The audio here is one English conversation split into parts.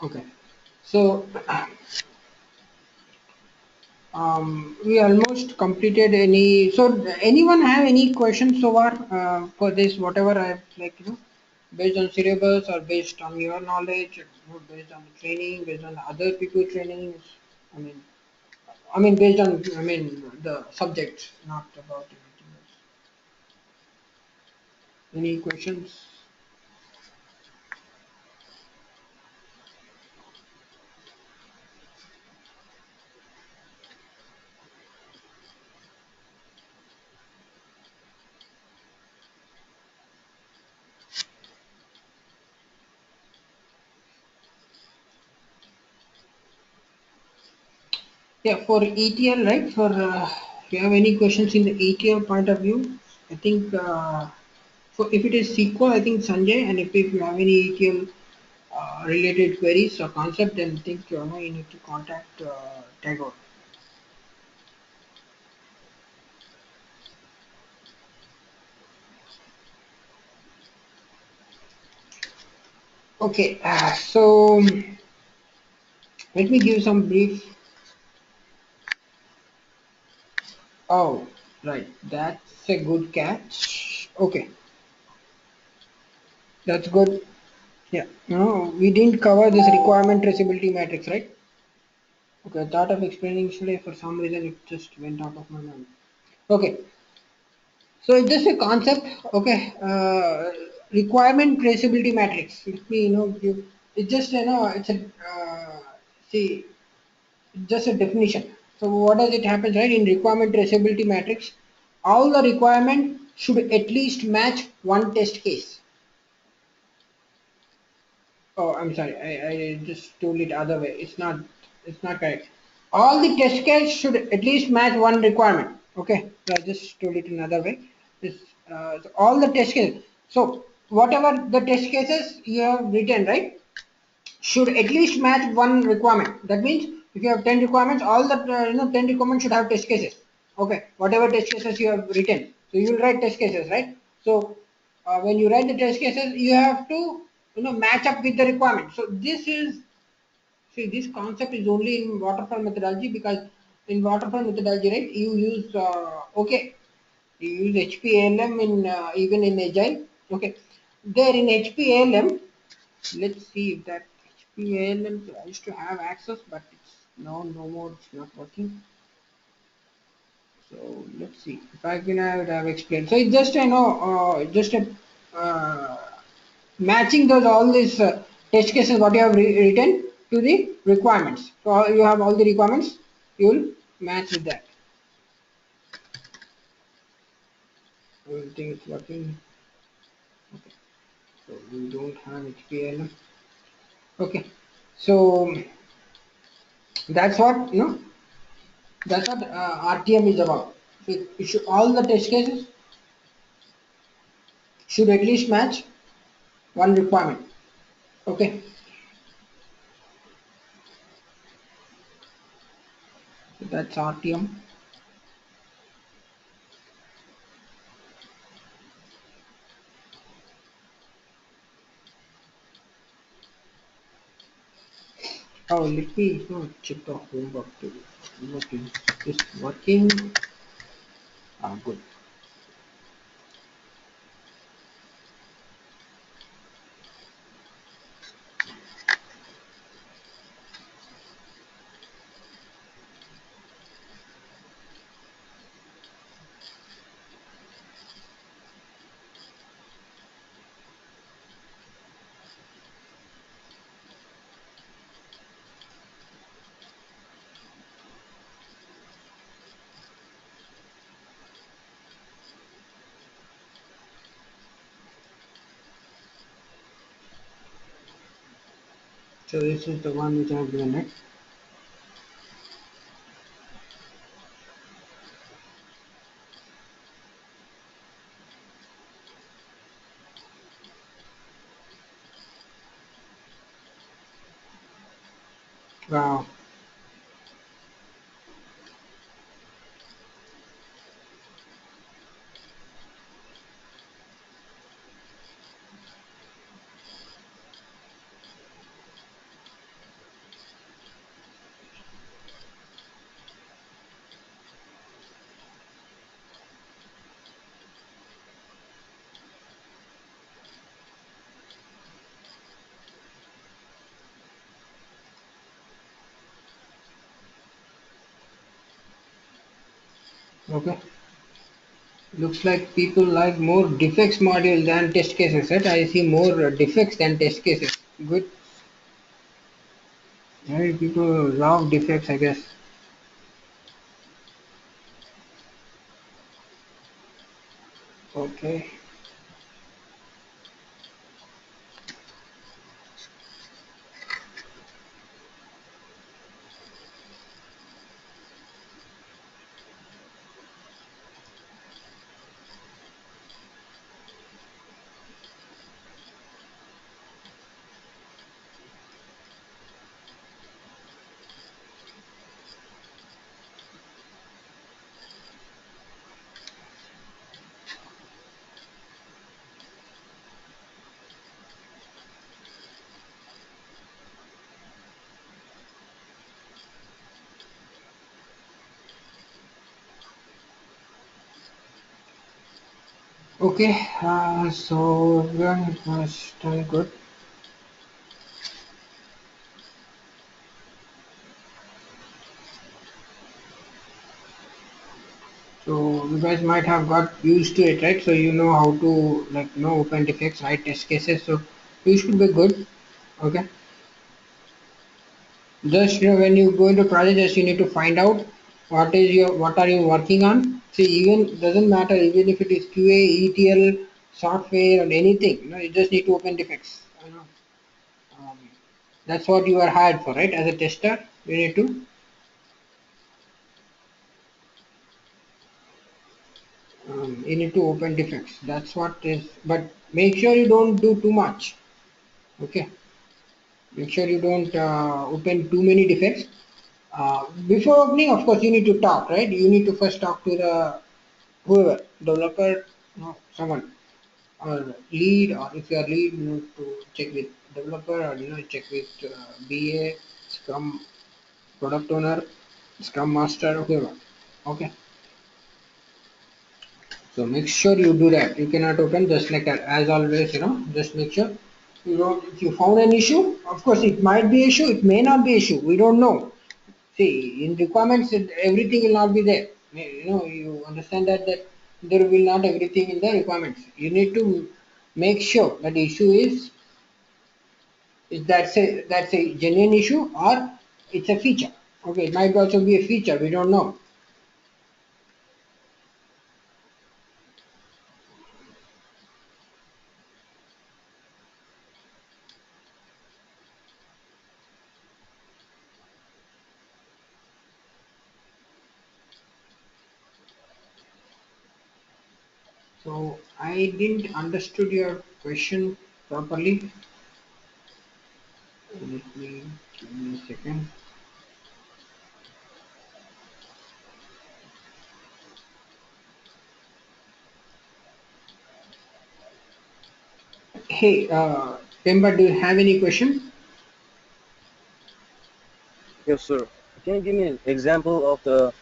Okay. So we almost completed any. So anyone have any questions so far for this? Whatever I've based on syllabus or based on your knowledge, based on the training, based on other people trainings. I mean, based on the subject, not about anything else. Any questions? Yeah, for ETL, right? For if you have any questions in the ETL point of view, I think for if it is SQL, I think Sanjay, and if you have any ETL related queries or concept, then I think you need to contact Tagore. Okay, so let me give some brief. Oh, right, that's a good catch. Okay, that's good. Yeah, no, we didn't cover this requirement traceability matrix, right? Okay, I thought of explaining today. For some reason, it just went out of my mind. Okay, so it's just a concept. Okay, requirement traceability matrix. Let me give. It's just it's a see just a definition. So what does it happen, right? In requirement traceability matrix, all the requirement should at least match one test case. Oh, I'm sorry. I just told it other way. It's not correct. All the test case should at least match one requirement. Okay. So I just told it another way. This so all the test cases. So whatever the test cases you have written, right, should at least match one requirement. That means if you have 10 requirements, all the 10 requirements should have test cases. Okay. Whatever test cases you have written. So you will write test cases, right? So when you write the test cases, you have to match up with the requirement. So this concept is only in waterfall methodology, because in waterfall methodology, right, you use okay, you use HPALM in even in agile. Okay, there in HPALM, let's see if that HPALM I used to have access, but it's no more. It's not working. So let's see if I can have explained. So it's just just a uh, matching those all these test cases what you have written to the requirements. So you have all the requirements, you will match with that. Everything is working. Okay. So we don't have HPL. Okay. So that's what that's what RTM is about. So it should, all the test cases should at least match one requirement. Okay. So that's RTM. Oh, let me check the homework too. Homework is working. Good. So this is the one which I have given, right? Wow. Okay. Looks like people like more defects module than test cases, right? I see more defects than test cases. Good. Right, people love defects, I guess. Okay. Okay, so everyone was done good. So you guys might have got used to it, right? So you know how to like open defects, write test cases. So you should be good. Okay. Just when you go into project, just you need to find out what are you working on. See, even doesn't matter even if it is QA, ETL, software, or anything. You just need to open defects. Um, that's what you are hired for, right? As a tester, you need to open defects. That's what is. But make sure you don't do too much. Okay. Make sure you don't open too many defects. Before opening, of course, you need to talk, right? You need to first talk to the whoever, developer, no, someone, or lead, or if you are lead, you need to check with developer, or check with BA, Scrum, product owner, Scrum master, whoever. Okay. So make sure you do that. You cannot open just like that. As always, just make sure if you found an issue, of course it might be issue, it may not be issue. We don't know. See, in requirements, everything will not be there. You understand that there will not everything in the requirements. You need to make sure that the issue is that's a genuine issue or it's a feature. Okay, it might also be a feature. We don't know. So I didn't understood your question properly. Let me give me a second. Hey, Pemba, do you have any question? Yes, sir. Can you give me an example of the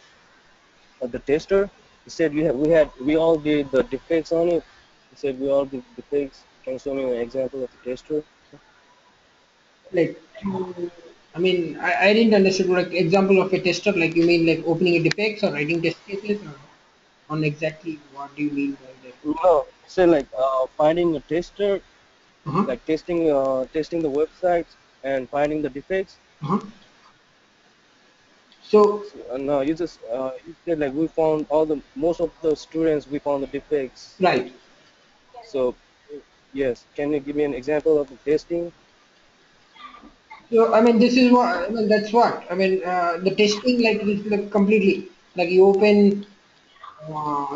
tester? You said we all did the defects on it. You said we all did defects. Can you show me an example of the tester? Like, I mean, I didn't understand like example of a tester. Like you mean like opening a defects or writing test cases or on exactly what do you mean by that? No, you said like finding a tester, Uh-huh. like testing the websites and finding the defects. Uh-huh. So So, no, you said like we found all the most of the students we found the defects. right. So yes, can you give me an example of the testing? So I mean, this is what I mean. That's what I mean. The testing like is like completely like you open.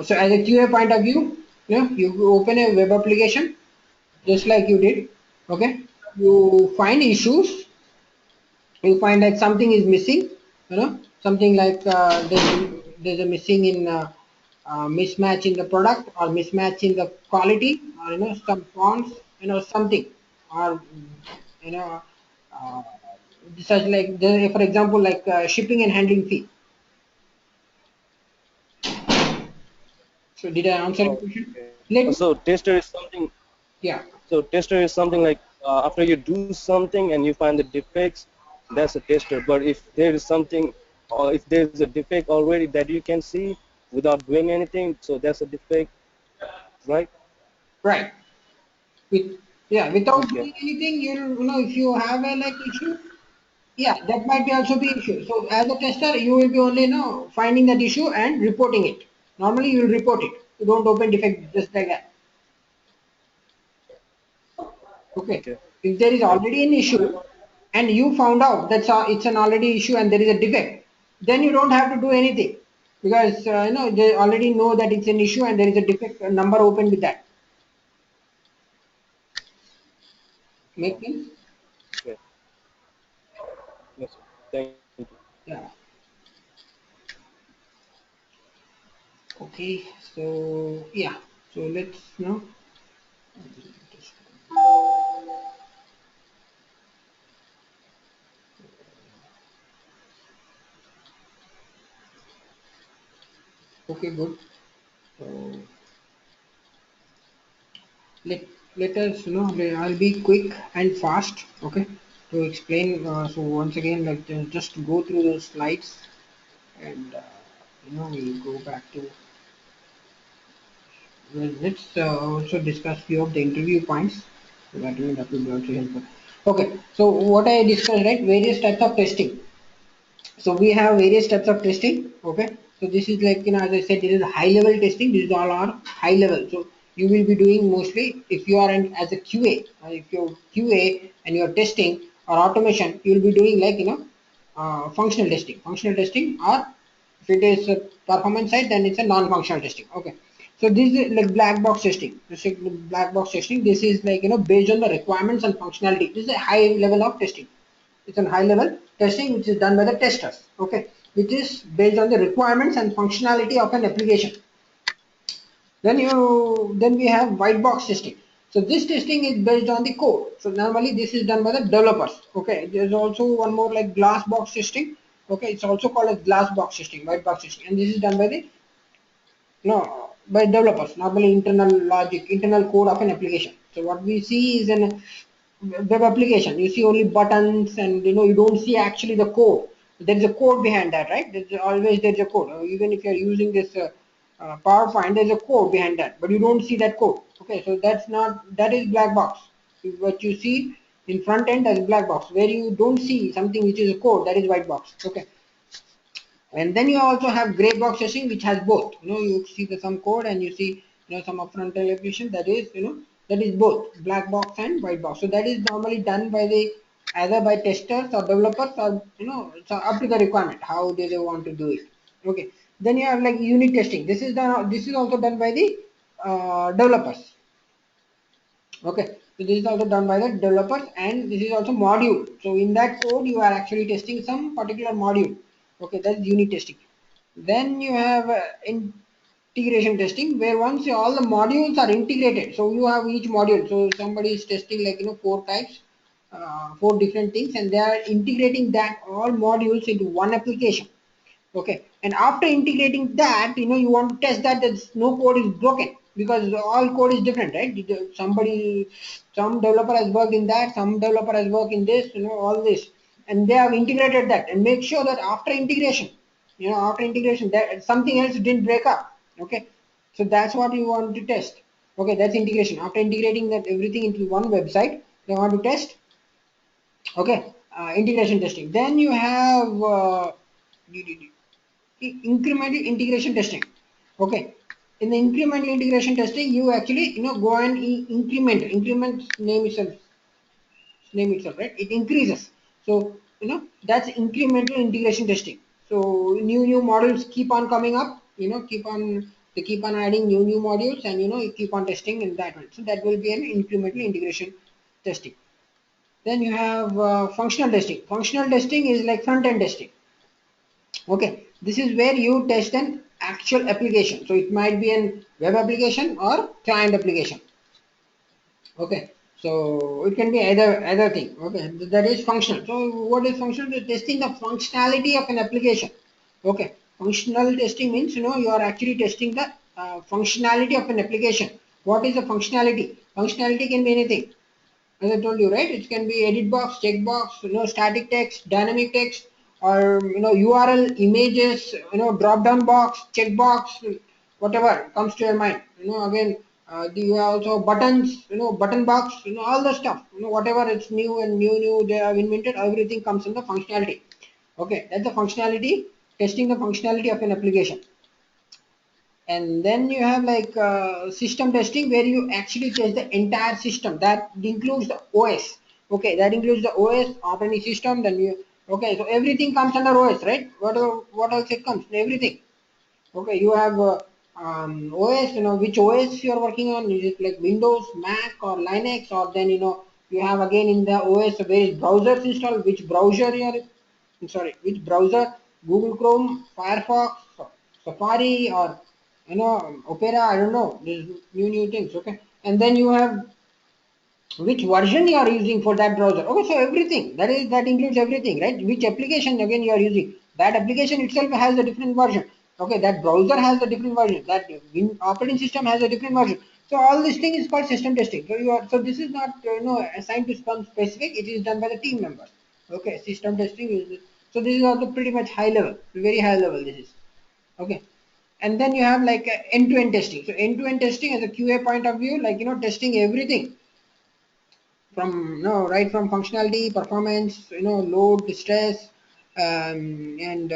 So as a QA point of view, you open a web application just like you did. Okay, you find issues. You find that something is missing. Something like there's a missing in mismatch in the product or mismatch in the quality or some fonts, something or you know uh, such like for example like shipping and handling fee. So did I answer your Oh, question? okay. Let me, So tester is something. yeah. So tester is something like after you do something and you find the defects, that's a tester. But if there is something, or if there's a defect already that you can see, without doing anything, so that's a defect, right? Right. With, yeah, without Okay. doing anything, you know, if you have a like issue, yeah, that might be also be issue. So as a tester, you will be only, you know, finding that issue and reporting it. Normally, you will report it. You don't open defect just like that. Okay. Okay. If there is Thank you. already an issue and you found out that it's an already issue and there is a defect, then you don't have to do anything because you know they already know that it's an issue and there is a defect number open with that. Make Oh, sense? okay. Yes, sir. Thank you. Yeah. Okay. So yeah. So let's know. Okay. Good. So let let us, you know, I'll be quick and fast, okay, to explain. So once again, like just go through those slides and you know we'll go back to, well, let's also discuss few of the interview points. So that, you know, that will be also helpful. Okay, so what I discussed, right, various types of testing. So we have various types of testing. Okay, so this is like, you know, as I said, this is high level testing. This is all are high level. So you will be doing mostly if you are as a QA, if you're QA and you're testing or automation, you will be doing like, you know, functional testing, or if it is a performance side, then it's a non-functional testing. Okay, so this is like black box testing. This is black box testing. This is like, you know, based on the requirements and functionality. This is a high level of testing. It's a high level testing which is done by the testers, okay, which is based on the requirements and functionality of an application. Then we have white box testing. So this testing is based on the code. So normally this is done by the developers. Okay, there's also one more like glass box testing. Okay, it's also called as glass box testing, white box testing, and this is done by the, no, by developers, normally internal logic, internal code of an application. So what we see is an web application. You see only buttons, and you know you don't see actually the code. There is a code behind that, right? There's a code. Even if you are using this PowerPoint, there's a code behind that, but you don't see that code. Okay, so that is black box. What you see in front end as black box, where you don't see something which is a code, that is white box. Okay, and then you also have gray box testing, which has both. You know, you see the some code and you see, you know, some upfront application, that is, you know, that is both black box and white box. So that is normally done by the either by testers or developers, or you know, it's up to the requirement how they want to do it. Okay, then you have like unit testing. This is done. This is also done by the developers. Okay, so this is also done by the developers, and this is also module. So in that code, you are actually testing some particular module. Okay, that's unit testing. Then you have integration testing, where once all the modules are integrated, so you have each module. So somebody is testing like, you know, four types, four different things, and they are integrating that all modules into one application. Okay, and after integrating that, you know, you want to test that no code is broken, because all code is different, right? Some developer has worked in that, some developer has worked in this, you know, all this, and they have integrated that, and make sure that after integration, you know, after integration, that something else didn't break up. Okay, so that's what you want to test. Okay, that's integration. After integrating that everything into one website, they want to test. Okay, integration testing. Then you have incremental integration testing. Okay, in the incremental integration testing, you actually, you know, go and increment name itself, right? It increases. So you know, that's incremental integration testing. So new modules keep on coming up, you know, they keep on adding new modules, and you know, you keep on testing in that one. So that will be an incremental integration testing. Then you have functional testing. Functional testing is like front end testing. Okay, this is where you test an actual application. So it might be an web application or client application. Okay, so it can be either thing. Okay, that is functional. So what is functional? Testing the functionality of an application. Okay, functional testing means, you know, you are actually testing the functionality of an application. What is the functionality? Functionality can be anything. As I told you, right? It can be edit box, check box, you know, static text, dynamic text, or URL, images, drop down box, checkbox, whatever comes to your mind. Again, you have also buttons, button box, all the stuff, whatever it's new and new they have invented, everything comes in the functionality. Okay, that's the functionality, testing the functionality of an application. And then you have like system testing, where you actually test the entire system. That includes the OS. Okay, that includes the OS, operating system. Then you, okay, so everything comes under OS, right? What else it comes? Everything. Okay, you have OS. Which OS you are working on? Is it like Windows, Mac, or Linux? Or then you have again in the OS various browsers installed. Which browser you are? I'm sorry, which browser? Google Chrome, Firefox, Safari, or Opera. I don't know. There's new things. Okay, and then you have which version you are using for that browser. Okay, so everything that includes everything, right? Which application again you are using. That application itself has a different version. Okay, that browser has a different version. That operating system has a different version. So all this thing is called system testing. So this is not assigned to some specific. It is done by the team members. Okay, system testing is, so this is also pretty much high level, very high level. This is okay. And then you have like end-to-end testing. So end-to-end testing as a QA point of view, like testing everything from right from functionality, performance, load, stress, and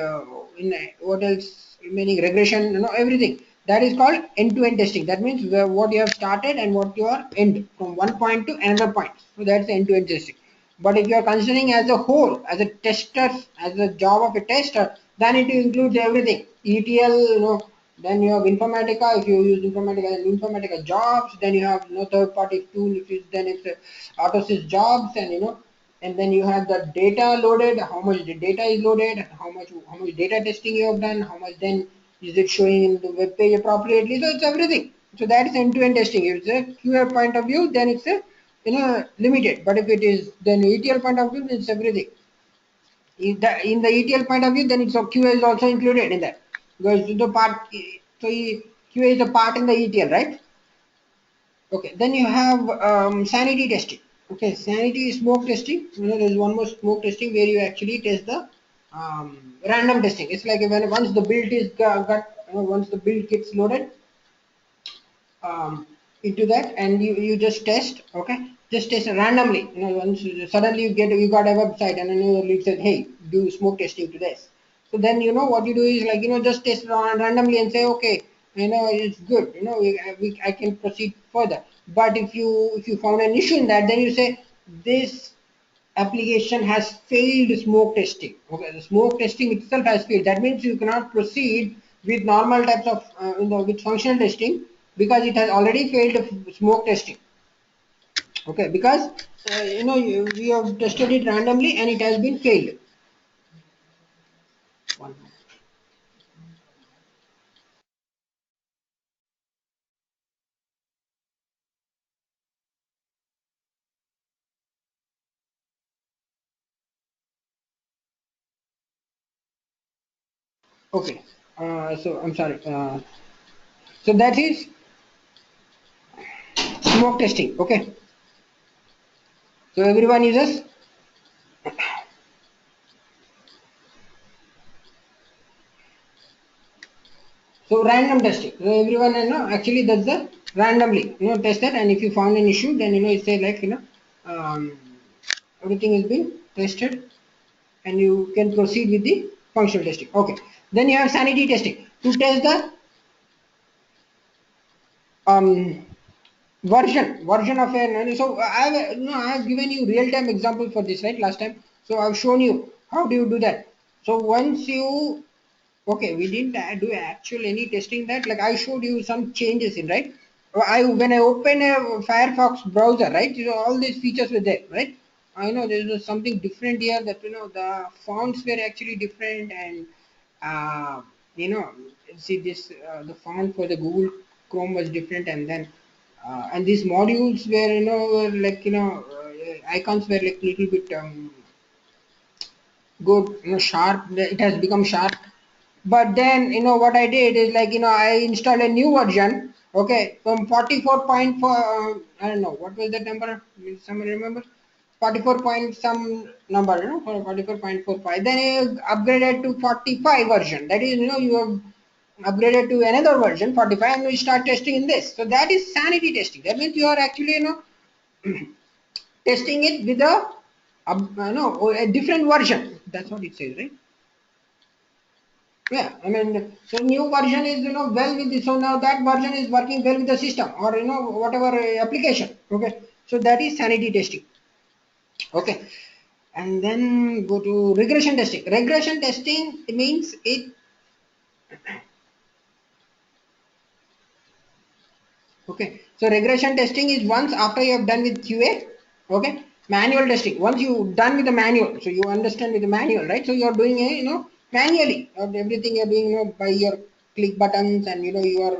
what else remaining, regression, everything. That is called end-to-end testing. That means what you have started and what you are end from one point to another point. So that's end-to-end testing. But if you are considering as a whole, as a tester, as a job of a tester, then it includes everything. ETL, then you have Informatica. If you use Informatica and Informatica jobs, then you have third-party tool. If it's then it's AutoSys jobs, and and then you have the data loaded. How much the data is loaded? How much data testing you have done? How much then is it showing in the web page appropriately? So it's everything. So that is end-to-end testing. If it's a QA point of view, then it's a limited. But if it is then ETL point of view, then it's everything. In the ETL point of view, then it's QA is also included in that, because the part, so QA is a part in the ETL, right? Okay, then you have sanity testing. Okay, sanity smoke testing. There's one more smoke testing where you actually test the random testing. It's like when once the build is once the build gets loaded, into that, and you just test. Okay, just test randomly. Once suddenly you got a website and then it said, hey, do smoke testing to this. So then what you do is like just test randomly and say, okay, it's good, I can proceed further. But if you found an issue in that, then you say this application has failed smoke testing. Okay, the smoke testing itself has failed. That means you cannot proceed with normal types of with functional testing, because it has already failed smoke testing. Okay, because we have tested it randomly and it has been failed. One more. Okay, so I'm sorry. So that is smoke testing. Okay, so everyone uses. So random testing. So everyone actually does the randomly test that, and if you found an issue, then it say like um, everything is being tested, and you can proceed with the functional testing. Okay. Then you have sanity testing to test the um, version of a. So I have given you real time example for this, right, last time. So I've shown you how do you do that. So once you, okay, we didn't do actual any testing that, like I showed you some changes in, right? When I open a Firefox browser, right, all these features were there, right? I know there was something different here, that the fonts were actually different, and uh, you know see this the font for the Google Chrome was different, and then and these modules were were like icons were like little bit good, sharp. It has become sharp. But then what I did is like I installed a new version, okay, from 44.4. I don't know what was that number. Will someone remember? 44 point some number, for 44.45. Then you upgraded to 45 version. That is, you have upgraded to another version 45, and we start testing in this. So that is sanity testing. That means you are actually, testing it with a different version. That's what it says, right? Yeah, I mean, so new version is, well with this. So now that version is working well with the system, or, whatever application. Okay. So that is sanity testing. Okay. And then go to regression testing. Regression testing means it. Okay. So regression testing is once after you have done with QA. Okay. Manual testing. Once you done with the manual, so you understand with the manual, right? So you are doing a, manually, or everything you're doing, by your click buttons, and you are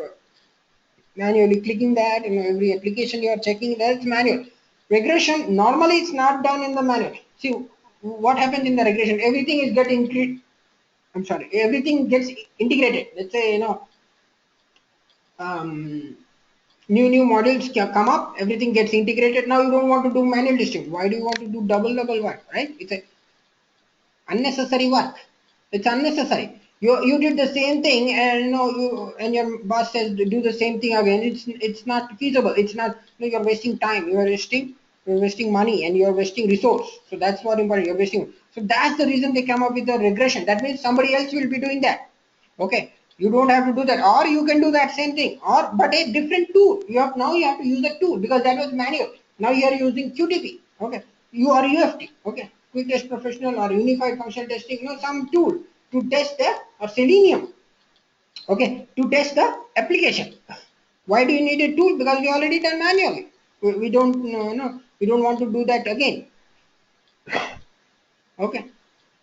manually clicking that, every application you are checking, that's manual. Regression normally it's not done in the manual. See what happens in the regression, everything is getting everything gets integrated. Let's say, um, new modules come up, everything gets integrated. Now you don't want to do manual testing. Why do you want to do double work, right? It's a unnecessary work. It's unnecessary. You did the same thing, and your boss says do the same thing again. It's not feasible. It's not. You're wasting time. You're wasting money, and you're wasting resource. So that's what important. You're wasting. So that's the reason they come up with the regression. That means somebody else will be doing that. Okay. You don't have to do that, or you can do that same thing, or but a different tool. You have to use a tool, because that was manual. Now you are using QTP. Okay. You are UFT. Okay. Quick Test Professional or Unified Functional Testing. Some tool to test the, or Selenium. Okay. To test the application. Why do you need a tool? Because we already done manually. We don't no, we don't want to do that again. Okay.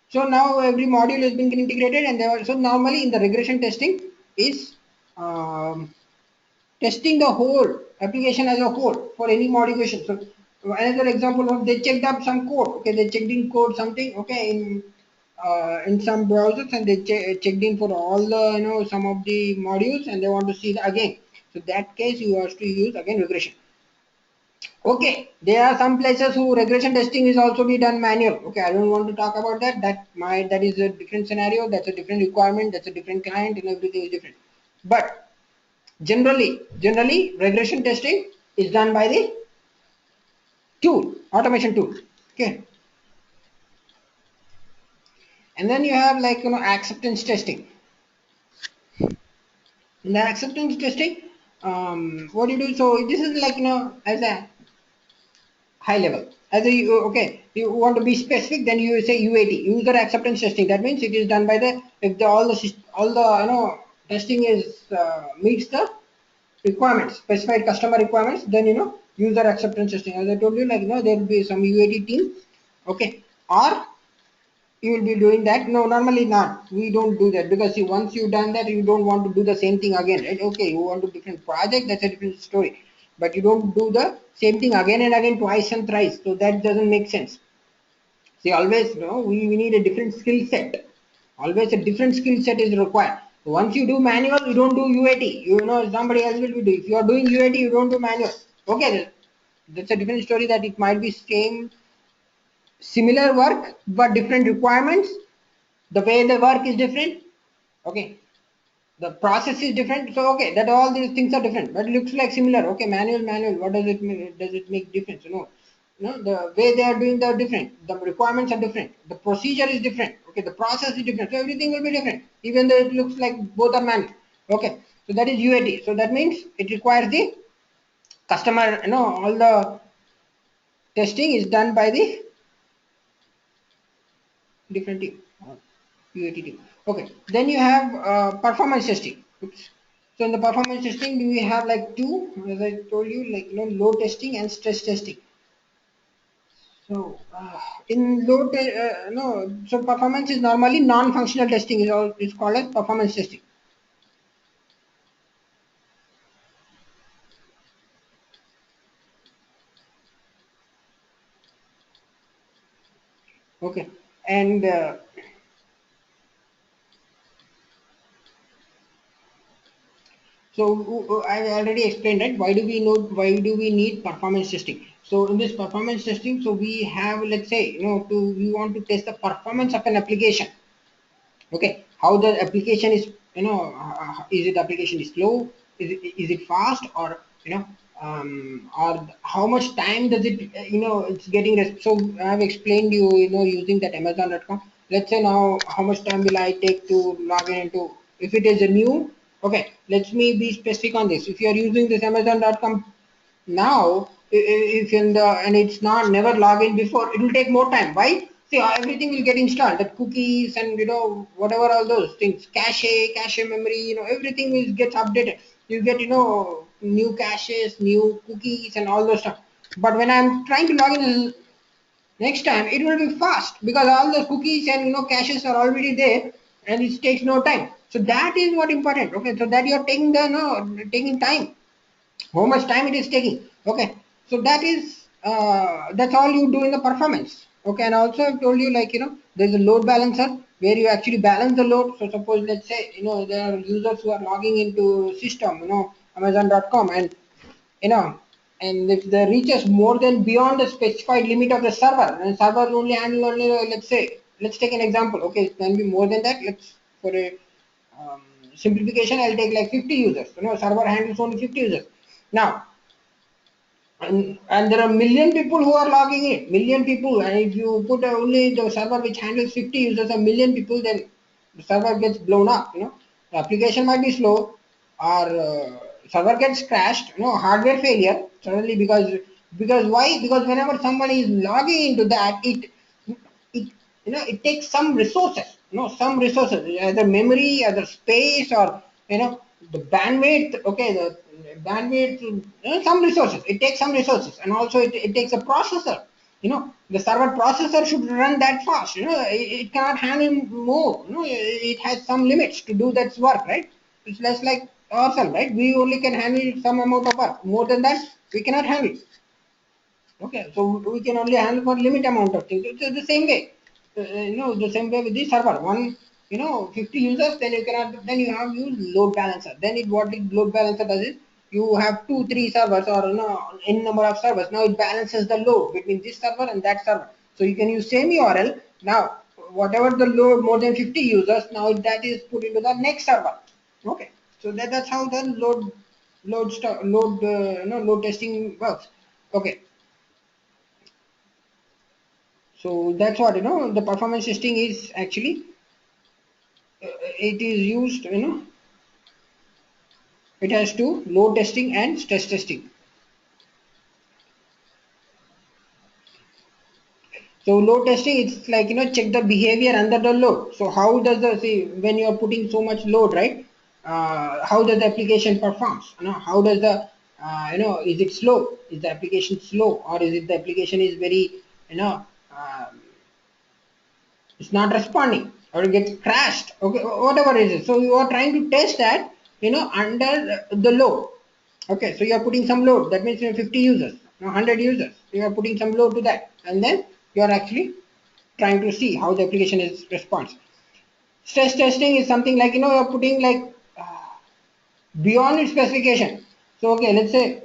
So now every module has been integrated, and so normally in the regression testing is um, testing the whole application as a whole for any modification. So another example of, they checked up some code. Okay, they checked in code something. Okay, in some browsers, and they checked in for all the some of the modules, and they want to see it again. So that case you have to use again regression. Okay, there are some places who regression testing is also be done manual. Okay, I don't want to talk about that. That is a different scenario. That's a different requirement. That's a different client, and everything is different. But generally, regression testing is done by the tool, automation tool. Okay, and then you have like acceptance testing. In the acceptance testing, what do you do? So this is like as a high level. As a okay, you want to be specific, then you say UAT, user acceptance testing. That means it is done by the, if all the testing is meets the requirements, specified customer requirements, then user acceptance testing. As I told you, like there will be some UAT team. Okay, or you will be doing that. No, normally not. We don't do that, because see, once you've done that, you don't want to do the same thing again, right? Okay, you want to do different project, that's a different story. But you don't do the same thing again and again, twice and thrice. So that doesn't make sense. See, always we need a different skill set. Always a different skill set is required. Once you do manual, you don't do UAT. Somebody else will be doing. If you are doing UAT, you don't do manual. Okay, that's a different story. That it might be similar work but different requirements. The way the work is different. Okay, the process is different. So okay, that all these things are different, but it looks like similar. Okay, manual, what does it mean? Does it make difference? No, the way they are doing, they are different, the requirements are different, the procedure is different. Okay, the process is different, so everything will be different, even though it looks like both are manual. Okay, so that is UAT. So that means it requires the customer, all the testing is done by the different team, UAT team. Okay, then you have performance testing. Oops. So in the performance testing, we have like two, as I told you, like load testing and stress testing. So in no, so performance is normally non-functional testing is called as performance testing. Okay, and so I already explained, right? Why do we need performance testing? So in this performance testing, so we have, let's say, we want to test the performance of an application. Okay, how the application is, is it application is slow, is it fast, or or how much time does it, it's getting so I have explained you, using that Amazon.com. Let's say now how much time will I take to log in into, if it is a new, okay, let me be specific on this. If you are using this Amazon.com now, if in the, and it's not never log in before, it will take more time. Why? See, everything will get installed, that cookies and whatever, all those things, cache memory, everything is gets updated. You get, new caches, new cookies, and all those stuff. But when I'm trying to log in next time, it will be fast because all the cookies and caches are already there, and it takes no time. So that is what important. Okay, so that you're taking the taking time, how much time it is taking. Okay, so that is that's all you do in the performance. Okay, and also I've told you, like, there's a load balancer where you actually balance the load. So suppose, let's say, there are users who are logging into system, Amazon.com, and you know and if the reaches more than beyond the specified limit of the server, and server only handle only, let's say, let's take an example. Okay, it can be more than that. Let's, for a simplification, I'll take like 50 users. Server handles only 50 users. Now, and there are million people who are logging in, million people, and if you put only the server which handles 50 users, a million people, then the server gets blown up. The application might be slow, or server gets crashed, hardware failure suddenly, because why? Because whenever somebody is logging into that, it it takes some resources, some resources, either memory, either space, or the bandwidth. Okay, the bandwidth, some resources, it takes some resources, and also it takes a processor. The server processor should run that fast. It cannot handle more. It has some limits to do that work, right? It's less like ourselves, right? We only can handle some amount of work. More than that, we cannot handle. Okay, so we can only handle for limit amount of things. It's the same way. The same way with the server. 50 users, then you cannot, then you have use load balancer. Then what the load balancer does is, you have 2, 3 servers, or n number of servers. Now it balances the load between this server and that server. So you can use same URL. Now, whatever the load more than 50 users, now that is put into the next server. Okay, so that's how the load testing works. Okay, so that's what, the performance testing is actually, it is used, it has two: load testing and stress testing. So load testing, it's like, check the behavior under the load. So how does the, see, when you are putting so much load, right? How does the application performs? How does the is it slow? Is the application slow, or is it the application is very, it's not responding, or it gets crashed? Okay, whatever it is. So you are trying to test that, under the load. Okay, so you are putting some load. That means, 50 users, 100 users. You are putting some load to that, and then you are actually trying to see how the application is responds. Stress testing is something like, you're putting like beyond its specification. So okay, let's say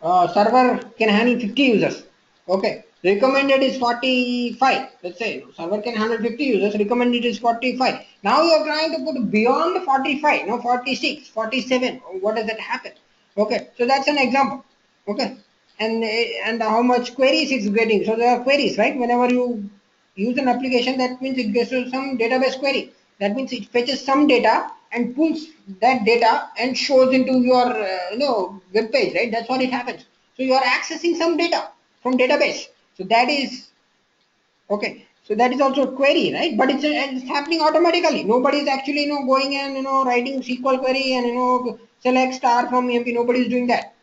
server can handle 50 users. Okay, recommended is 45. Let's say server can handle 50 users, recommended is 45. Now you are trying to put beyond 45, 46, 47. What does that happen? Okay, so that's an example. Okay, and how much queries it's getting. So there are queries, right? Whenever you use an application, that means it gets to some database query. That means it fetches some data and pulls that data and shows into your web page, right? That's what it happens. So you are accessing some data from database. So that is okay. So that is also a query, right? But it's happening automatically. Nobody is actually going and writing SQL query and select star from EMP. Nobody is doing that.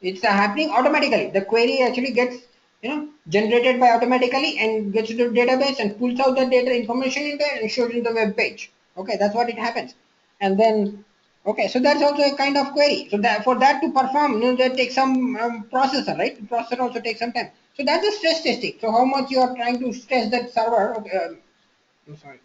It's happening automatically. The query actually gets generated by automatically, and gets to the database and pulls out the data information in there and shows in the web page. Okay, that's what it happens. And then okay, so that's also a kind of query. So that, for that to perform, that takes some processor, right? The processor also takes some time. So that's the stress testing. So how much you are trying to stress that server. Okay, I'm sorry.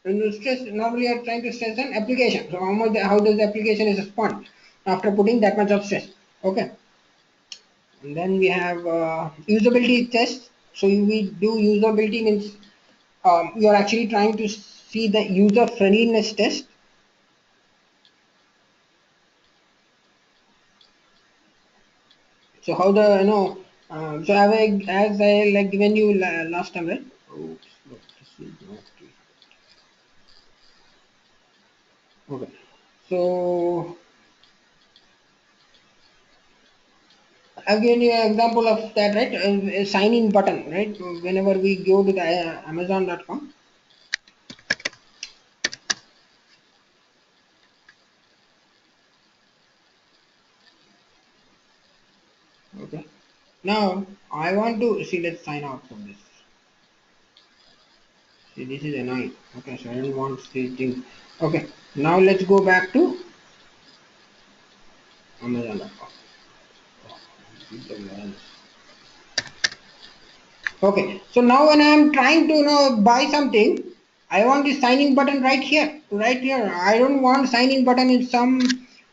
And stress, normally you are trying to stress an application. So how does the application is respond? after putting that much of stress. Okay. And then we have usability tests. So we do usability means you're actually trying to see the user friendliness test. So how the so as I like given you last time, right? Oops, no, this is not okay. So I've given you an example of that, right? A sign in button, right? Whenever we go to the Amazon.com. Okay. Now I want to see. Let's sign out from this. See, this is annoying. Okay, so I don't want to see things. Okay. Now let's go back to Amazon.com. Okay, so now when I am trying to buy something, I want the signing button right here, right here. I don't want signing button in some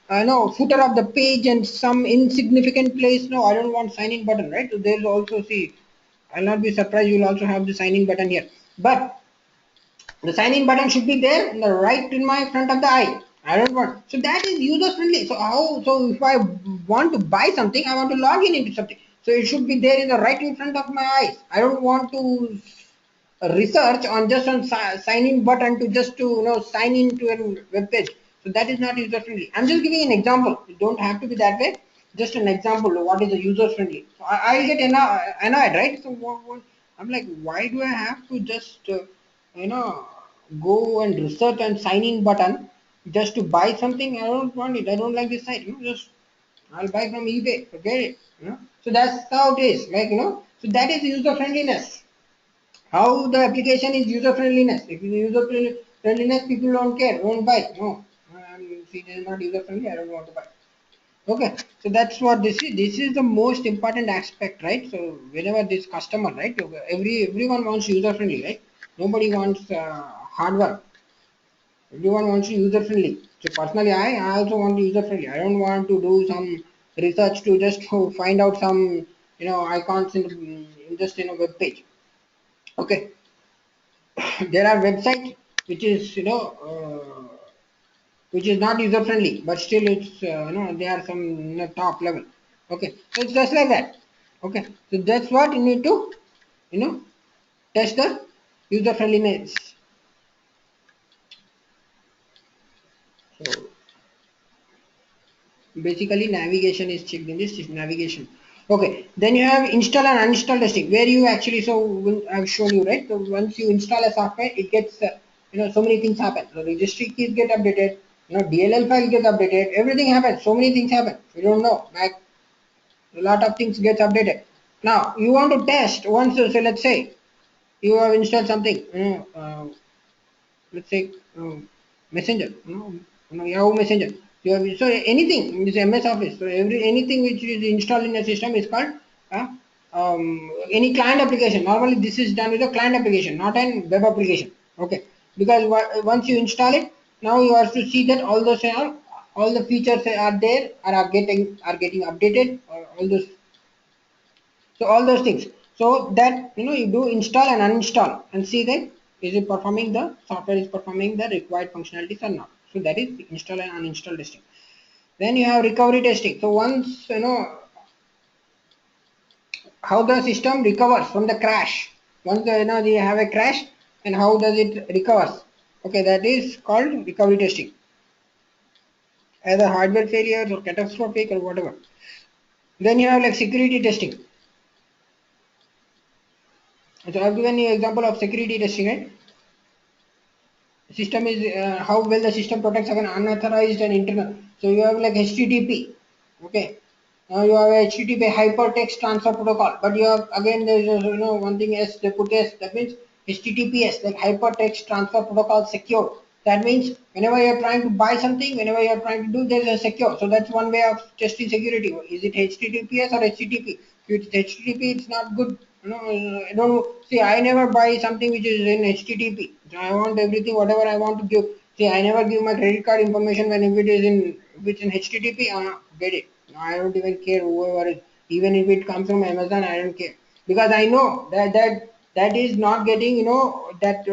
no footer of the page and some insignificant place. No, I don't want signing button, right? So there's also see. I'll not be surprised. You'll also have the signing button here, but the sign in button should be there in the right in my front of the eye. I don't want. So that is user friendly. So how? So if I want to buy something, I want to log in into something. So it should be there in the right in front of my eyes. I don't want to research on just on sign in button to just to sign into a web page. So that is not user friendly. I'm just giving an example. It don't have to be that way. Just an example of what is a user friendly. So I'll get annoyed, right? So I'm like, why do I have to just you know go and research and sign in button just to buy something? I don't want it. I don't like this site. Just I'll buy from eBay. Forget it. So that's how it is. Like so that is user friendliness. How the application is user friendliness. If it is user friendliness, people don't care, won't buy. No, see, this is not user friendly. I don't want to buy. Okay, so that's what this is. This is the most important aspect, right? So whenever this customer, right, everyone wants user friendly, right? Nobody wants hard work. Everyone wants user friendly. So personally, I also want user friendly. I don't want to do some research to just to find out some icons in just in a web page. Okay, there are websites which is which is not user friendly, but still it's they are some top level. Okay, so it's just like that. Okay, so that's what you need to you know test the user friendliness. So basically navigation is checked in this navigation. Okay, then you have install and uninstall testing where you actually I've shown you, right? So once you install a software, it gets so many things happen. So registry keys get updated, DLL file gets updated, everything happens, so many things happen, you don't know, like a lot of things gets updated. Now you want to test once. So let's say you have installed something, let's say messenger, Yahoo messenger. You have so anything this MS Office. So anything which is installed in a system is called any client application. Normally this is done with a client application, not an web application. Okay, because once you install it, now you have to see that all the features are there, are getting updated, or all those. So all those things. So that you do install and uninstall and see that is it performing the software is performing the required functionalities or not. So that is the install and uninstall testing. Then you have recovery testing. So once how the system recovers from the crash. Once they have a crash, and how does it recovers? Okay, that is called recovery testing. Either hardware failures or catastrophic or whatever. Then you have like security testing. So I've given you example of security testing, right? System is how well the system protects against unauthorized and internal. So you have like HTTP. Okay, now you have a HTTP hypertext transfer protocol, but you have again there is one thing S, they put S, that means HTTPS, like hypertext transfer protocol secure. That means whenever you are trying to buy something, whenever you are trying to do, there is a secure. So that's one way of testing security. Is it HTTPS or HTTP? If it's HTTP, it's not good. I don't see. I never buy something which is in HTTP. I want everything, whatever I want to give. See, I never give my credit card information when if it is in if it's in HTTP, get it. I don't even care whoever it, even if it comes from Amazon, I don't care, because I know that is not getting, that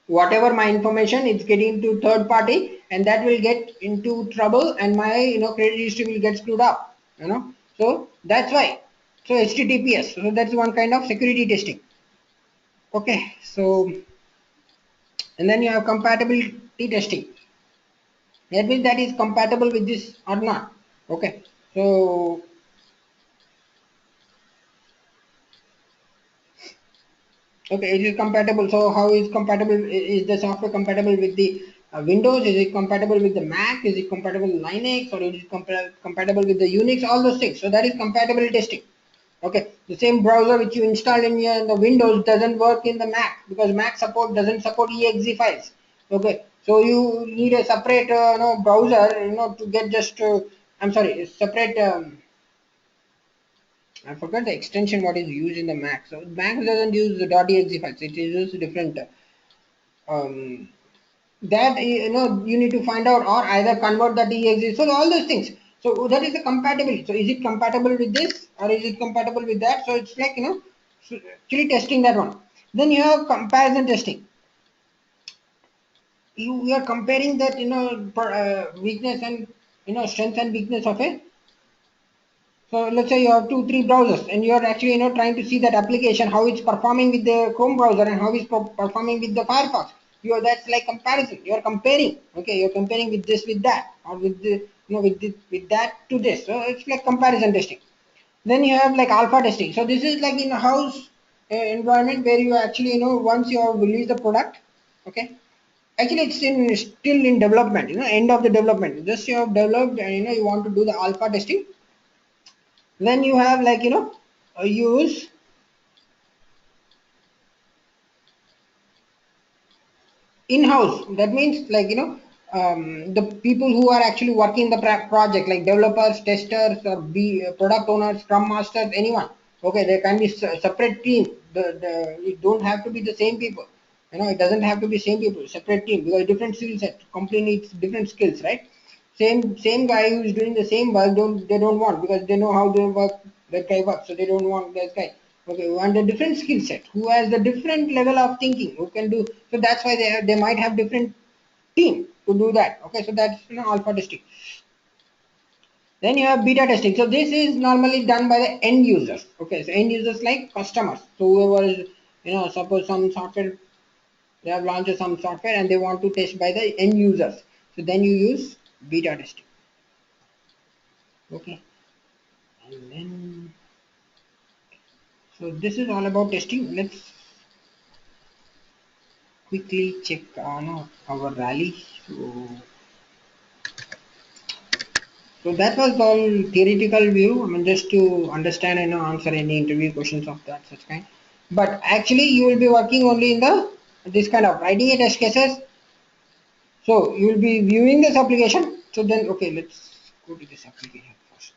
whatever my information is getting to third party, and that will get into trouble, and my credit history will get screwed up. So that's why. So HTTPS. So that's one kind of security testing. Okay. So and then you have compatibility testing. That means that is compatible with this or not. Okay. So okay, it is compatible. So how is compatible? Is the software compatible with the Windows? Is it compatible with the Mac? Is it compatible with Linux, or is it compatible with the Unix? All those things. So that is compatibility testing. Okay, the same browser which you install in your the Windows doesn't work in the Mac, because Mac doesn't support exe files. Okay, so you need a separate browser to get just I'm sorry, separate. I forgot the extension what is used in the Mac. So Mac doesn't use the .exe files. It uses different. Um, that you need to find out, or either convert that exe. So all those things. So that is the compatibility. So is it compatible with this, or is it compatible with that? So it's like actually testing that one. Then you have comparison testing. You are comparing that weakness and strength and weakness of a. So let's say you have 2 3 browsers, and you are actually trying to see that application, how it's performing with the Chrome browser and how it's performing with the Firefox. That's like comparison. You are comparing. Okay, you're comparing with this with that, or with the with that to this. So it's like comparison testing. Then you have like alpha testing. So this is like in a house environment where you actually once you have released the product. Okay, actually it's still in development. End of the development. Just you have developed, and you want to do the alpha testing. Then you have like use in-house. That means like the people who are actually working the project, like developers, testers, or product owners, scrum masters, anyone. Okay, there can be separate team. It don't have to be the same people. It doesn't have to be same people, separate team, because different skill set, company needs different skills, right? Same guy who is doing the same work, don't want, because they know how they work, that guy works, so they don't want that guy. Okay, we want a different skill set, who has the different level of thinking, who can do. So that's why they might have different team to do that. Okay, so that's alpha testing. Then you have beta testing. So this is normally done by the end users. Okay, so end users like customers. So whoever is suppose some software, they have launched some software and they want to test by the end users. So then you use beta testing. Okay, and then so this is all about testing. Let's quickly check on our rally. So that was all theoretical view. I mean, just to understand and answer any interview questions of that such kind. But actually, you will be working only in the this kind of writing a test cases. So you will be viewing this application. So then, okay, let's go to this application first.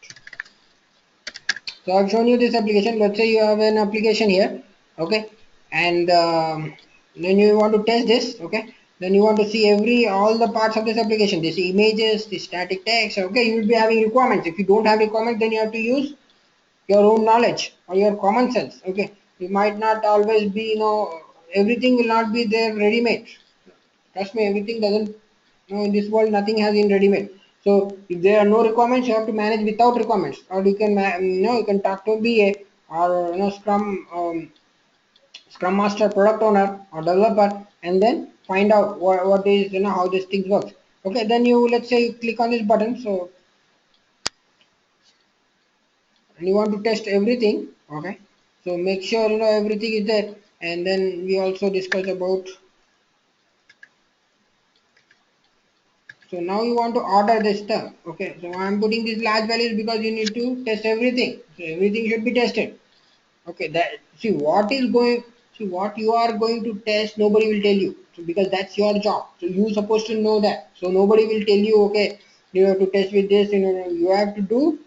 So I've shown you this application. Let's say you have an application here, okay, and then you want to test this, okay. Then you want to see all the parts of this application, this images, the static text, okay. You will be having requirements. If you don't have requirements, then you have to use your own knowledge or your common sense, okay. You might not always be, everything will not be there ready made. Trust me, everything doesn't, in this world, nothing has in ready made. So if there are no requirements, you have to manage without requirements, or you can, you can talk to BA, or Scrum Master, product owner, or developer, and then find out what is, how this thing works. Okay, then you, let's say you click on this button. So and you want to test everything, okay. So make sure everything is there, and then we also discuss about. So now you want to order this stuff. Okay, so I'm putting these large values because you need to test everything. So everything should be tested. Okay, that see what you are going to test, nobody will tell you. So because that's your job. So you're supposed to know that. So nobody will tell you, okay, you have to test with this, you have to do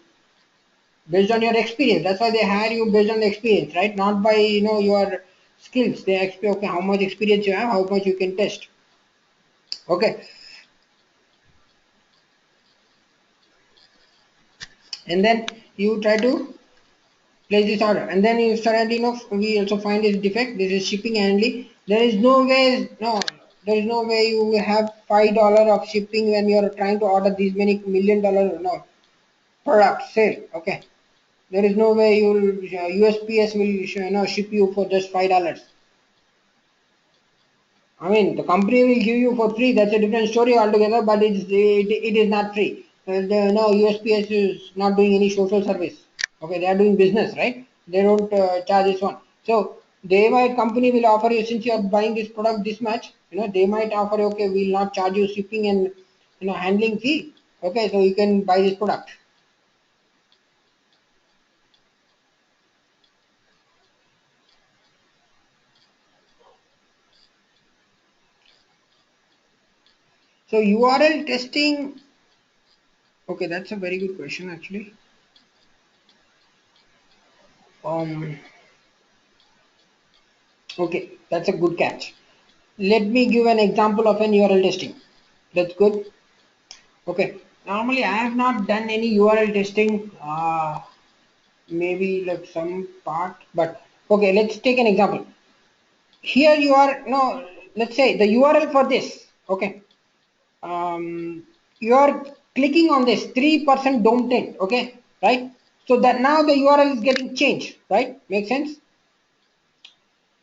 based on your experience. That's why they hire you based on the experience, right? Not by your skills. They expect, okay, how much experience you have, how much you can test. Okay. and then you try to place this order, and then you suddenly know we also find this defect. This is shipping handling. There is no way, there is no way you will have $5 of shipping when you are trying to order these many $1 million product sale. Okay, there is no way you will USPS will ship you for just $5. I mean, the company will give you for free. That's a different story altogether. But it is not free. No, USPS is not doing any social service. Okay, they are doing business, right? They don't charge this one. So they might company will offer you, since you are buying this product this much. They might offer you, okay, we will not charge you shipping and handling fee. Okay, so you can buy this product. So URL testing. Okay, that's a very good question actually. Um. Okay, that's a good catch. Let me give an example of an URL testing. That's good. Okay. Normally, I have not done any URL testing. Maybe like some part, but okay. Let's take an example. Here you are. No, let's say the URL for this. Okay. You are clicking on this 3% dome tint. Okay, right? So that now the URL is getting changed. Right? Make sense?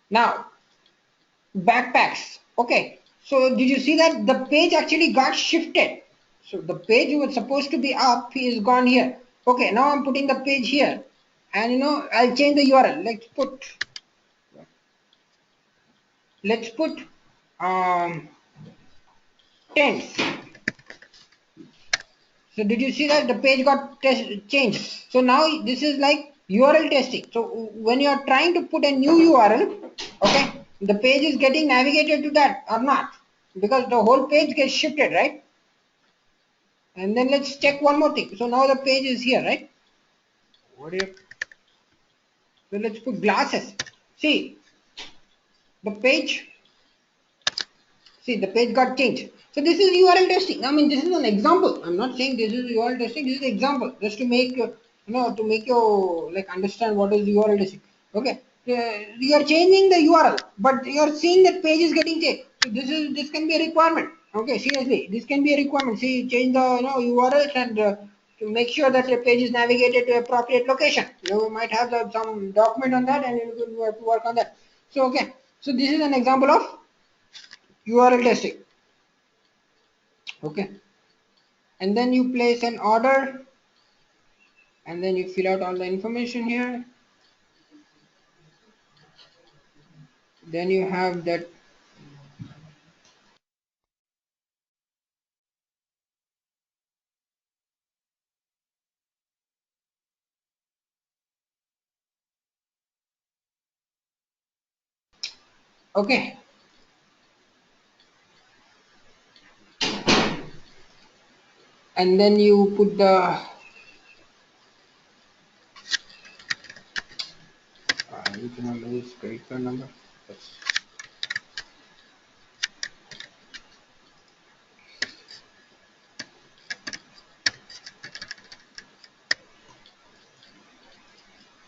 Now backpacks. Okay, so did you see that the page actually got shifted? So the page was supposed to be up is gone here. Okay, now I'm putting the page here, and I'll change the URL. Let's put tents. So did you see that the page got changed? So now this is like URL testing. So when you are trying to put a new URL, okay, the page is getting navigated to that or not, because the whole page gets shifted, right? And then let's check one more thing. So now the page is here, right? What do you? So let's put glasses. See the page. See the page got changed. So this is URL testing. I mean, this is an example. I'm not saying this is URL testing. This is an example, just to make to make you like understand what is URL testing. Okay, you are changing the URL, but you are seeing that page is getting changed. So this can be a requirement. Okay, seriously, this can be a requirement. See, change the URLs and to make sure that the page is navigated to appropriate location. You might have some document on that, and you have to work on that. So okay, so this is an example of URL testing. Okay, and then you place an order, and then you fill out all the information here. Then you have that. Okay, and then you put the you can remember this credit card number. Yes.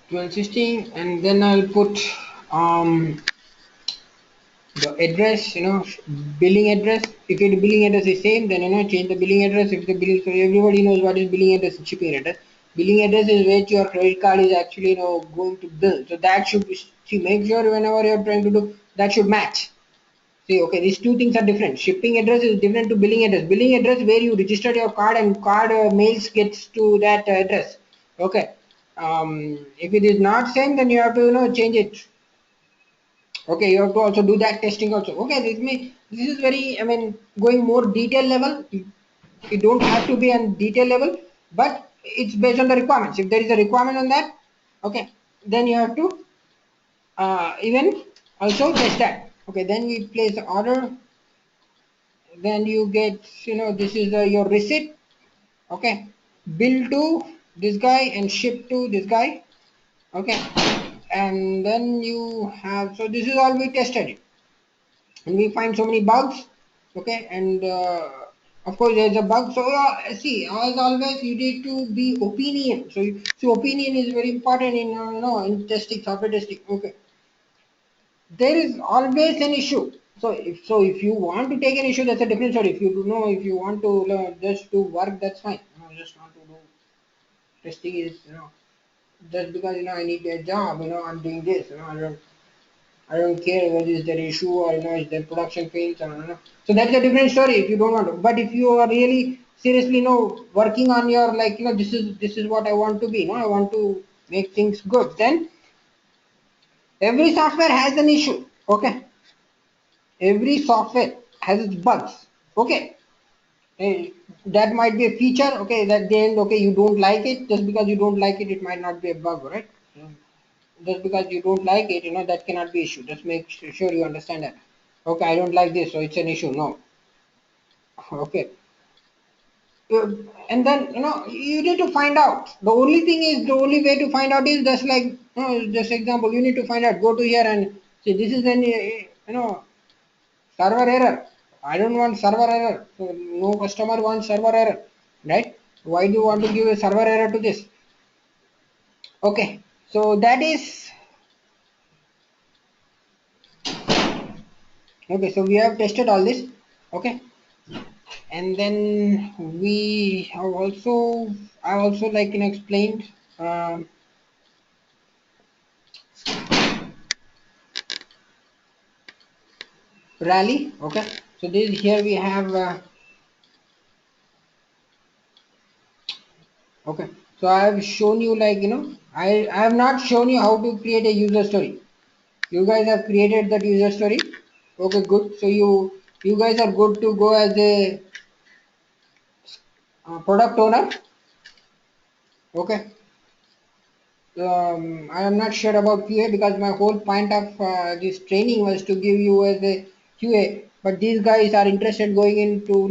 1216, and then I'll put the address, billing address. If the billing address is same, then change the billing address. If the billing, so everybody knows what is billing address and shipping address. Billing address is where your credit card is actually going to bill. So that should be, see, make sure whenever you're trying to do that should match. See, okay, these two things are different. Shipping address is different to billing address. Billing address where you registered your card and card mails gets to that address. Okay. If it is not same, then you have to change it. Okay, you have to also do that testing also. Okay, this is very, I mean, going more detail level. You don't have to be on detail level, but it's based on the requirements. If there is a requirement on that, okay, then you have to even also test that. Okay, then we place the order. Then you get, this is your receipt. Okay, bill to this guy and ship to this guy. Okay, and then you have, so this is all we tested, and we find so many bugs. Okay, and Of course, there's a bug. So see, as always, you need to be opinion. So opinion is very important in in testing, software testing. Okay, there is always an issue. So if you want to take an issue, that's a different story. If you do know, if you want to just do work, that's fine. Just want to do testing is just because I need a job. I'm doing this. I don't care whether it's their issue or it's their production fails or So that's a different story if you don't want to. But if you are really seriously working on your this is what I want to be. I want to make things good. Then every software has an issue. Okay, every software has its bugs. Okay, that might be a feature. Okay, that then you don't like it. Just because you don't like it, it might not be a bug, right? Just because you don't like it, that cannot be issue. Just make sure you understand that. Okay, I don't like this, so it's an issue. No. Okay. And then you need to find out. The only way to find out is just like just example. You need to find out. Go to here and see. This is an server error. I don't want server error. So no customer wants server error, right? Why do you want to give a server error to this? Okay. So that is okay. So we have tested all this. Okay. And then we have also I also explained rally. Okay, so this here we have okay, so I have shown you I have not shown you how to create a user story. You guys have created that user story. Okay, good. So you guys are good to go as a product owner. Okay, I am not sure about QA because my whole point of this training was to give you as a QA. But these guys are interested going into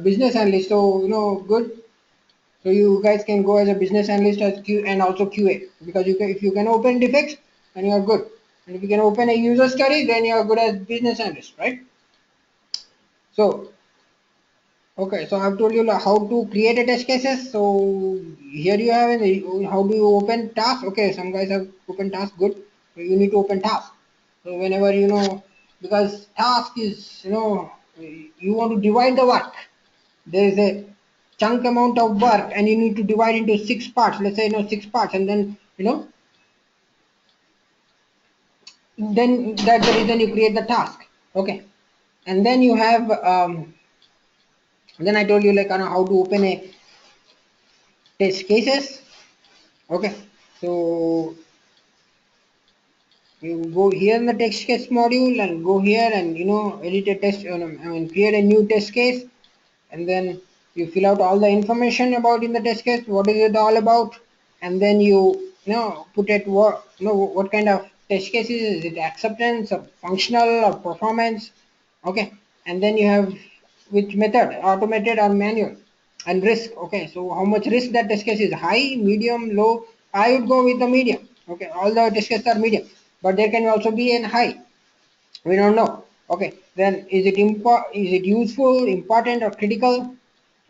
business analyst. So good. So you guys can go as a business analyst as Q and also QA because if you can open defects, then you are good. And if you can open a user story, then you are good as business analyst, right? So okay, so I've told you how to create a test cases. So here you have how do you open task? Okay, some guys have open task. Good. So you need to open task. So whenever because task is you want to divide the work. There is a chunk amount of work, and you need to divide into 6 parts. Let's say 6 parts, and then then that's the reason you create the task. Okay, and then you have then I told you how to open a test cases. Okay, so you go here in the text case module and go here and edit a test. Create a new test case, and then you fill out all the information about in the test case. What is it all about? And then you put it what kind of test cases is it? Acceptance or functional or performance? Okay, and then you have which method, automated or manual, and risk. Okay, so how much risk that test case is? High, medium, low? I would go with the medium. Okay, all the test cases are medium, but there can also be an high. We don't know. Okay, then is it useful, important, or critical?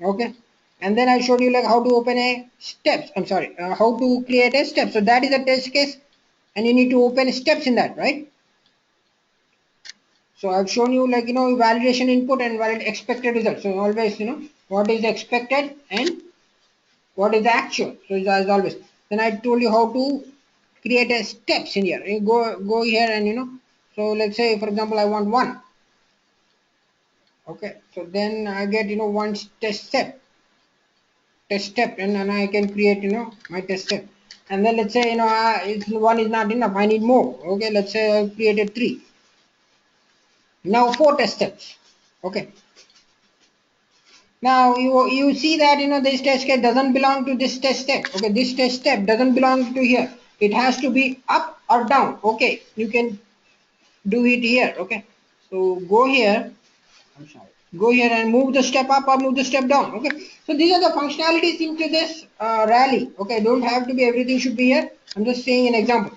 Okay, and then I showed you how to open a steps. I'm sorry, how to create a step. So that is a test case, and you need to open steps in that, right? So I've shown you validation input and valid expected result. So always what is expected and what is the actual. So as always. Then I told you how to create a steps in here. You go here and So let's say for example I want one. Okay, so then I get one test step, and then I can create my test step. And then let's say it's one is not enough, I need more. Okay, let's say I created 3. Now 4 test steps. Okay, now you see that this test case doesn't belong to this test step. Okay, this test step doesn't belong to here. It has to be up or down. Okay, you can do it here. Okay, so go here. I'm sorry. Go here and move the step up or move the step down. Okay, so these are the functionalities into this rally. Okay, don't have to be everything should be here. I'm just saying an example.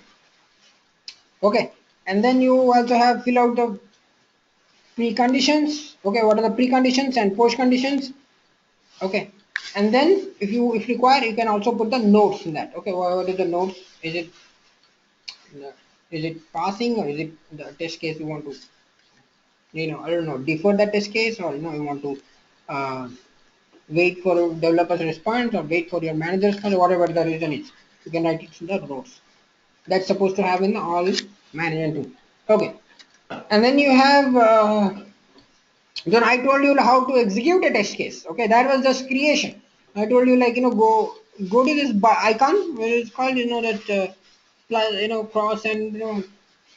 Okay, and then you also have fill preconditions. Okay, what are the preconditions and post conditions? Okay, and then if required, you can also put the notes in that. Okay, what is the notes? Is it passing, or is it the test case you want to, I don't know, defer the test case, or you want to uh, wait for developers response, or wait for your managers response, whatever the reason is. You can write it in the notes. That's supposed to have in all management too. Okay, and then you have then I told you how to execute a test case. Okay, that was just creation. I told you, like, go to this icon where it's called, that plus, cross, and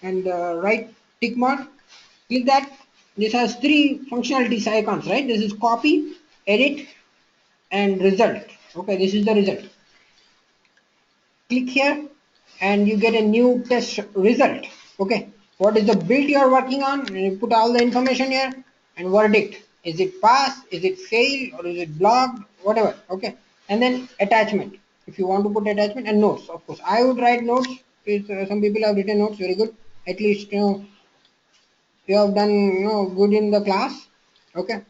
and right tick mark. Click that. This has three functionalities icons, right? This is copy, edit, and result. Okay, this is the result. Click here and you get a new test result. Okay, what is the build you are working on? And you put all the information here and verdict. Is it pass, is it fail, or is it blocked, whatever. Okay, and then attachment, if you want to put attachment, and notes. Of course, I would write notes. Some people have written notes, very good. At least you have done good in the class. Okay,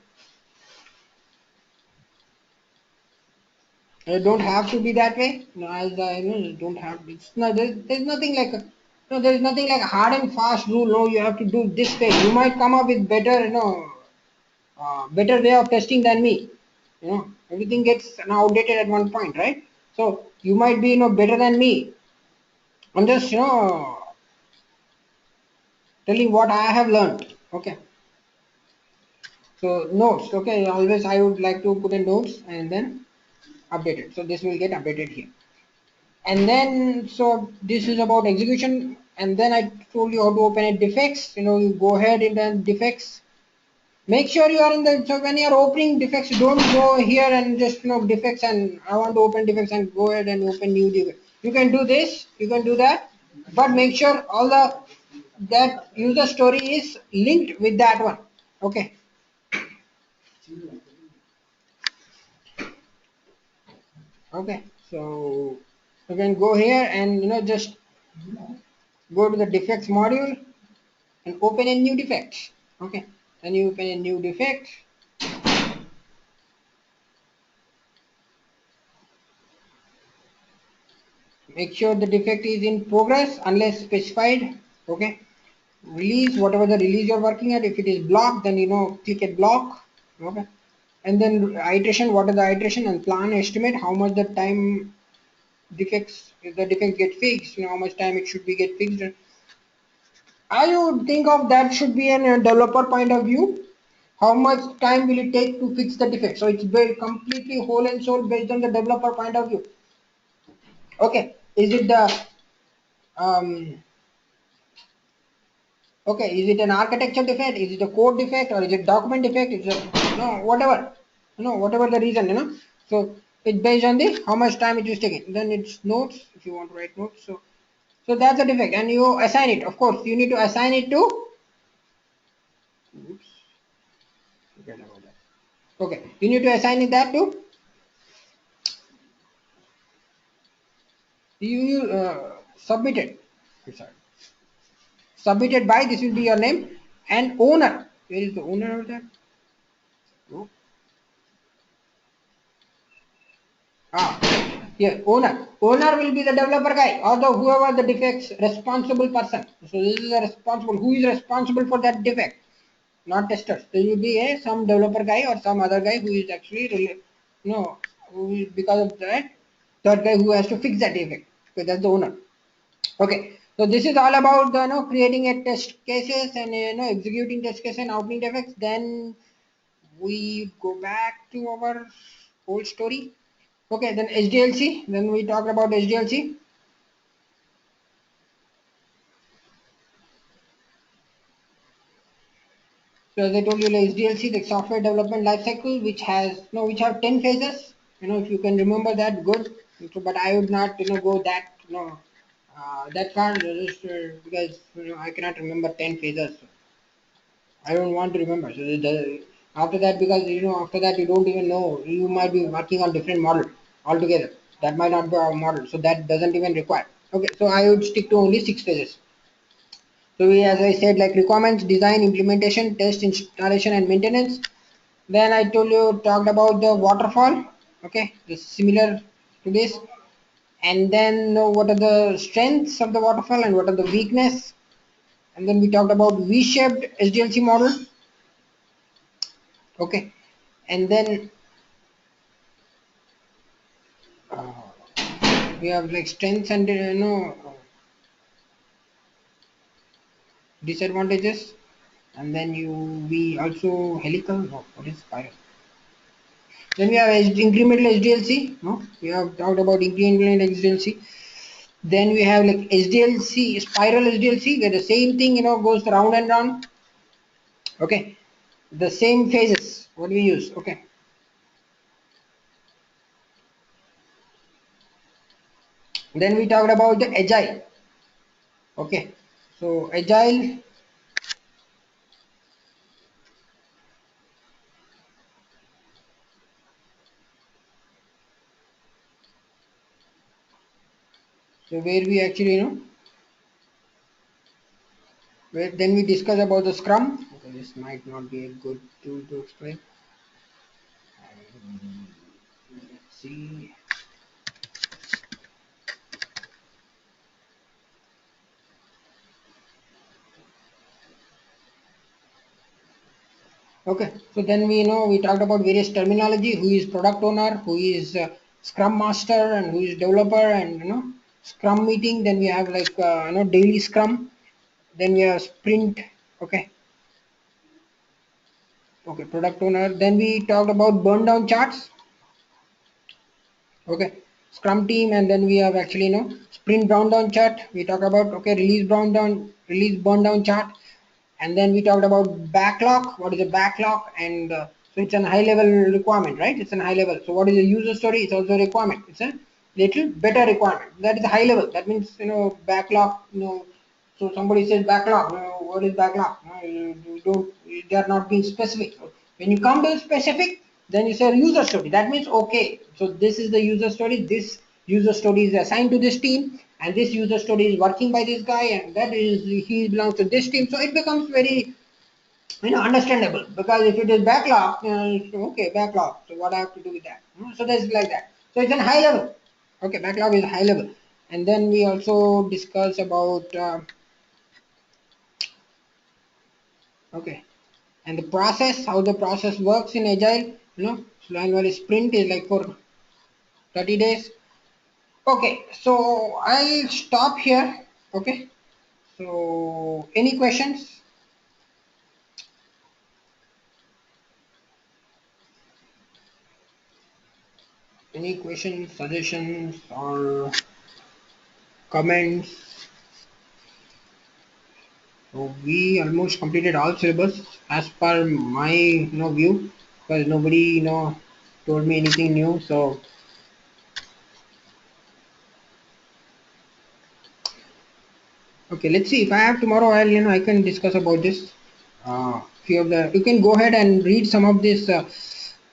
it don't have to be that way. As don't have. It's not. There's nothing like. No, there is nothing like a hard and fast rule. No, you have to do this way. You might come up with better, better way of testing than me. Everything gets now outdated at one point, right? So you might be, better than me. I'm just, telling what I have learned. Okay. So notes. Okay. Always I would like to put in notes and then update it. So this will get updated here. And then, so this is about execution. And then I told you how to open a defects. You go ahead in the defects. Make sure you are in the, so when you are opening defects, don't go here and just, defects, and I want to open defects and go ahead and open new defects. You can do this, you can do that, but make sure all that user story is linked with that one. Okay. Okay. So you can go here and, just go to the defects module and open a new defect. Okay. Then you open a new defect. Make sure the defect is in progress unless specified. Okay. Release, whatever the release you're working at. If it is blocked, then click at block. Okay. And then iteration, what are the iteration, and plan estimate how much the time defects, if the defect get fixed, how much time it should be get fixed. I would think of that should be a developer point of view. How much time will it take to fix the defect? So it's very completely whole and soul based on the developer point of view. Okay, is it the okay, is it an architecture defect? Is it a code defect, or is it document defect? Is it whatever, whatever the reason, So it's based on the how much time it is taking. Then it's notes, if you want to write notes. So that's a defect, and you assign it. Of course, you need to assign it to. Oops, forget about that. Okay, you need to assign it that to. You submit it. Sorry. Submitted by, this will be your name, and owner. Where is the owner of that? Oh. Here, owner. Owner will be the developer guy, or the whoever the defects responsible person. So this is a responsible. Who is responsible for that defect? Not testers. There will be some developer guy or some other guy who is actually who is, because of that, third guy who has to fix that defect. Okay, that's the owner. Okay. So this is all about the creating a test cases and executing test cases and outing defects. Then we go back to our old story. Okay, then HDLC. Then we talked about HDLC. So as I told you, like HDLC, the software development lifecycle, which has which have 10 phases. If you can remember that, good. So, but I would not go that that far, just because I cannot remember 10 phases. I don't want to remember. So after that, because after that you don't even know, you might be working on different model altogether. That might not be our model, so that doesn't even require. Okay, so I would stick to only 6 phases. So we, as I said, like requirements, design, implementation, test, installation, and maintenance. Then I told you talked about the waterfall. Okay, this is similar to this. And then what are the strengths of the waterfall and what are the weakness. And then we talked about V-shaped SDLC model. Okay, and then uh, we have like strengths and disadvantages. And then we also helical. No, what is spiral? Then we have incremental SDLC. No, we have talked about incremental SDLC. Then we have like SDLC, spiral SDLC, where the same thing goes round and round. Okay, the same phases. What we use? Okay. Then we talked about the agile. Okay, so agile. So where we actually where then we discuss about the Scrum. Okay, this might not be a good tool to explain. Let's see. Okay, so then we talked about various terminology. Who is product owner? Who is Scrum master? And who is developer? And Scrum meeting. Then we have like daily Scrum. Then we have sprint. Okay, okay, product owner. Then we talked about burn down charts. Okay, Scrum team. And then we have actually sprint burn down chart. We talk about okay, release burn down chart. And then we talked about backlog. What is a backlog? And so it's a high level requirement, right? It's a high level. So what is a user story? It's also a requirement. It's a little better requirement. That is high level. That means backlog. So somebody says backlog. What is backlog? You don't. They are not being specific. So when you come to specific, then you say user story. That means okay. So this is the user story. This user story is assigned to this team, and this user story is working by this guy, and that is he belongs to this team. So it becomes very understandable, because if it is backlog, okay, backlog. So what I have to do with that? So that's like that. So it's a high level. Okay, backlog is high level. And then we also discuss about okay, and the process, how the process works in agile. So annual sprint is like for 30 days. Okay, so I'll stop here. Okay, so any questions? Any questions, suggestions, or comments? So we almost completed all syllabus as per my view, because nobody told me anything new. So okay, let's see if I have tomorrow. I'll I can discuss about this. Few of the you can go ahead and read some of this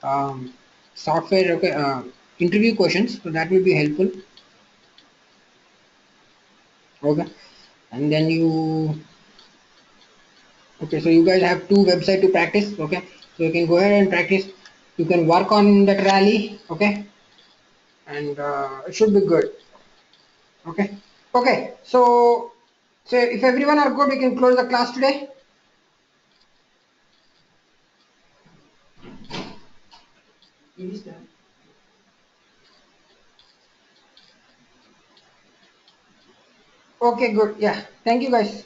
um, software interview questions. So that will be helpful. Okay, and then okay, so you guys have two website to practice. Okay, so you can go ahead and practice. You can work on that rally. Okay, and it should be good. Okay, okay. So if everyone are good, we can close the class today. Okay, good. Yeah. Thank you, guys.